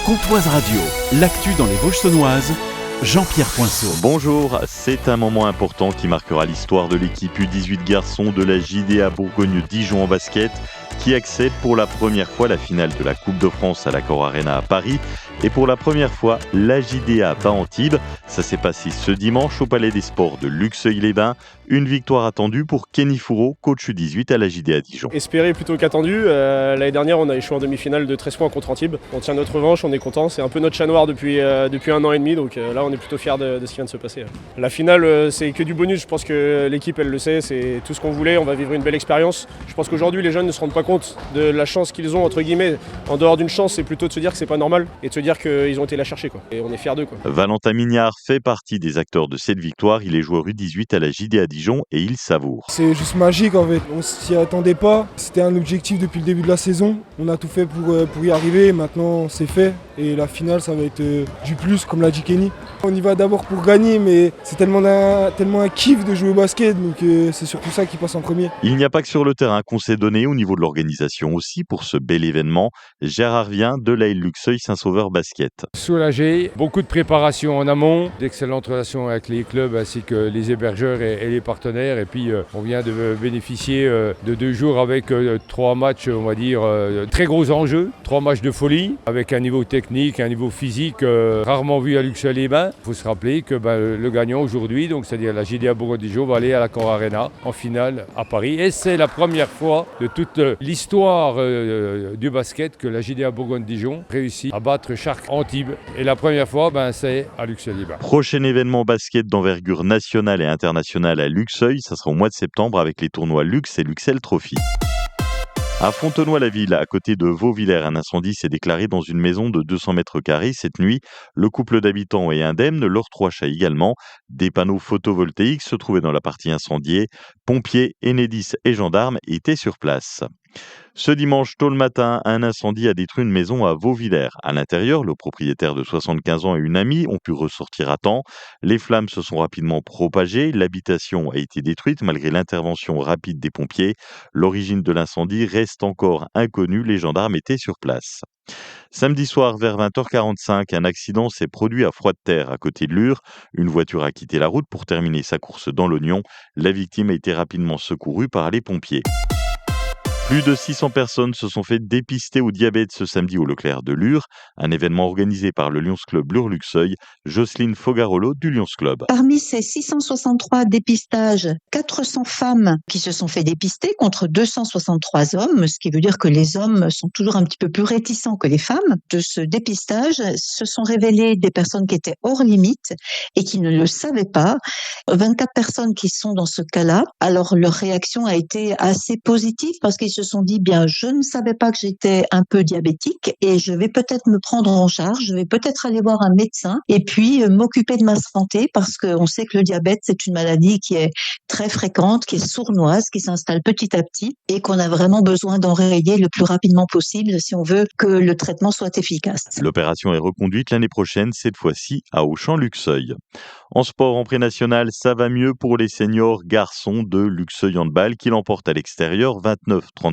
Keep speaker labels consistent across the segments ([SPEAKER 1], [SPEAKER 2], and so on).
[SPEAKER 1] Comtoise Radio, l'actu dans les Vosges saunoises, Jean-Pierre Poinceau.
[SPEAKER 2] Bonjour, c'est un moment important qui marquera l'histoire de l'équipe U18 garçons de la JDA Bourgogne-Dijon en basket qui accède pour la première fois la finale de la Coupe de France à l'Accor Arena à Paris et pour la première fois la JDA bat Antibes. Ça s'est passé ce dimanche au Palais des Sports de Luxeuil-les-Bains. Une victoire attendue pour Kenny Fourreau, coach U18 à la JDA Dijon.
[SPEAKER 3] Espéré plutôt qu'attendu. L'année dernière, on a échoué en demi-finale de 13 points contre Antibes. On tient notre revanche, on est content. C'est un peu notre chat noir depuis 1 an et demi. Donc là, on est plutôt fiers de ce qui vient de se passer. La finale, c'est que du bonus. Je pense que l'équipe, elle le sait. C'est tout ce qu'on voulait. On va vivre une belle expérience. Je pense qu'aujourd'hui, les jeunes ne se rendent pas compte de la chance qu'ils ont, entre guillemets. En dehors d'une chance, c'est plutôt de se dire que c'est pas normal et de se dire qu'ils ont été la chercher, quoi. Et on est fiers d'eux, quoi.
[SPEAKER 2] Valentin Mignard fait partie des acteurs de cette victoire. Il est joueur U18 à la JDA Dijon et il savoure.
[SPEAKER 4] C'est juste magique en fait, on s'y attendait pas, c'était un objectif depuis le début de la saison, on a tout fait pour y arriver, maintenant c'est fait et la finale ça va être du plus comme l'a dit Kenny. On y va d'abord pour gagner mais c'est tellement un kiff de jouer au basket donc c'est surtout ça qui passe en premier.
[SPEAKER 2] Il n'y a pas que sur le terrain qu'on s'est donné au niveau de l'organisation aussi pour ce bel événement. Gérard vient de l'AL Luxeuil Saint-Sauveur Basket.
[SPEAKER 5] Soulagé, beaucoup de préparation en amont, d'excellentes relations avec les clubs ainsi que les hébergeurs et les partenaires et puis on vient de bénéficier de 2 jours avec 3 matchs, on va dire, très gros enjeux, 3 matchs de folie avec un niveau technique, un niveau physique rarement vu à Luxeuil-les-Bains. Il faut se rappeler que le gagnant aujourd'hui, donc c'est-à-dire la JDA Bourgogne-Dijon, va aller à l'Accor Arena en finale à Paris. Et c'est la première fois de toute l'histoire du basket que la JDA Bourgogne-Dijon réussit à battre Chartres-Antibes. Et la première fois, c'est à Luxeuil-les-Bains.
[SPEAKER 2] Prochain événement basket d'envergure nationale et internationale à Luxeuil, ça sera au mois de septembre avec les tournois Lux et Luxel Trophy. À Fontenoy-la-Ville, à côté de Vauvillers, un incendie s'est déclaré dans une maison de 200 mètres carrés cette nuit. Le couple d'habitants est indemne, leurs 3 chats également. Des panneaux photovoltaïques se trouvaient dans la partie incendiée. Pompiers, Enedis et gendarmes étaient sur place. Ce dimanche, tôt le matin, un incendie a détruit une maison à Vauvillers. À l'intérieur, le propriétaire de 75 ans et une amie ont pu ressortir à temps. Les flammes se sont rapidement propagées. L'habitation a été détruite malgré l'intervention rapide des pompiers. L'origine de l'incendie reste encore inconnue. Les gendarmes étaient sur place. Samedi soir, vers 20h45, un accident s'est produit à Froide-Terre, à côté de Lure. Une voiture a quitté la route pour terminer sa course dans l'oignon. La victime a été rapidement secourue par les pompiers. Plus de 600 personnes se sont fait dépister au diabète ce samedi au Leclerc de Lure, un événement organisé par le Lions Club Lure-Luxeuil. Jocelyne Fogarolo du Lions Club.
[SPEAKER 6] Parmi ces 663 dépistages, 400 femmes qui se sont fait dépister contre 263 hommes, ce qui veut dire que les hommes sont toujours un petit peu plus réticents que les femmes. De ce dépistage, se sont révélées des personnes qui étaient hors limite et qui ne le savaient pas. 24 personnes qui sont dans ce cas-là. Alors leur réaction a été assez positive parce qu'ils se sont dit, bien, je ne savais pas que j'étais un peu diabétique et je vais peut-être me prendre en charge, je vais peut-être aller voir un médecin et puis m'occuper de ma santé parce qu'on sait que le diabète, c'est une maladie qui est très fréquente, qui est sournoise, qui s'installe petit à petit et qu'on a vraiment besoin d'enrayer le plus rapidement possible si on veut que le traitement soit efficace.
[SPEAKER 2] L'opération est reconduite l'année prochaine, cette fois-ci à Auchan-Luxeuil. En sport, en pré-national, ça va mieux pour les seniors garçons de Luxeuil Handball qui l'emportent à l'extérieur 29-35.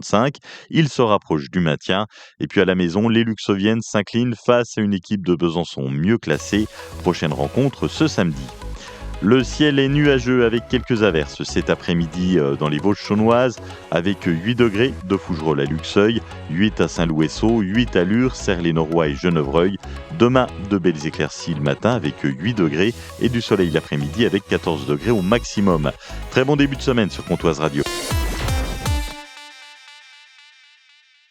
[SPEAKER 2] Ils se rapprochent du maintien. Et puis à la maison, les Luxeuviennes s'inclinent face à une équipe de Besançon mieux classée. Prochaine rencontre ce samedi. Le ciel est nuageux avec quelques averses cet après-midi dans les Vosges saunoises avec 8 degrés de Fougerolles à Luxeuil, 8 à Saint-Louis-Essau, 8 à Lure, Serres-les-Norois et Genevreuil. Demain, de belles éclaircies le matin avec 8 degrés et du soleil l'après-midi avec 14 degrés au maximum. Très bon début de semaine sur Comtoise Radio.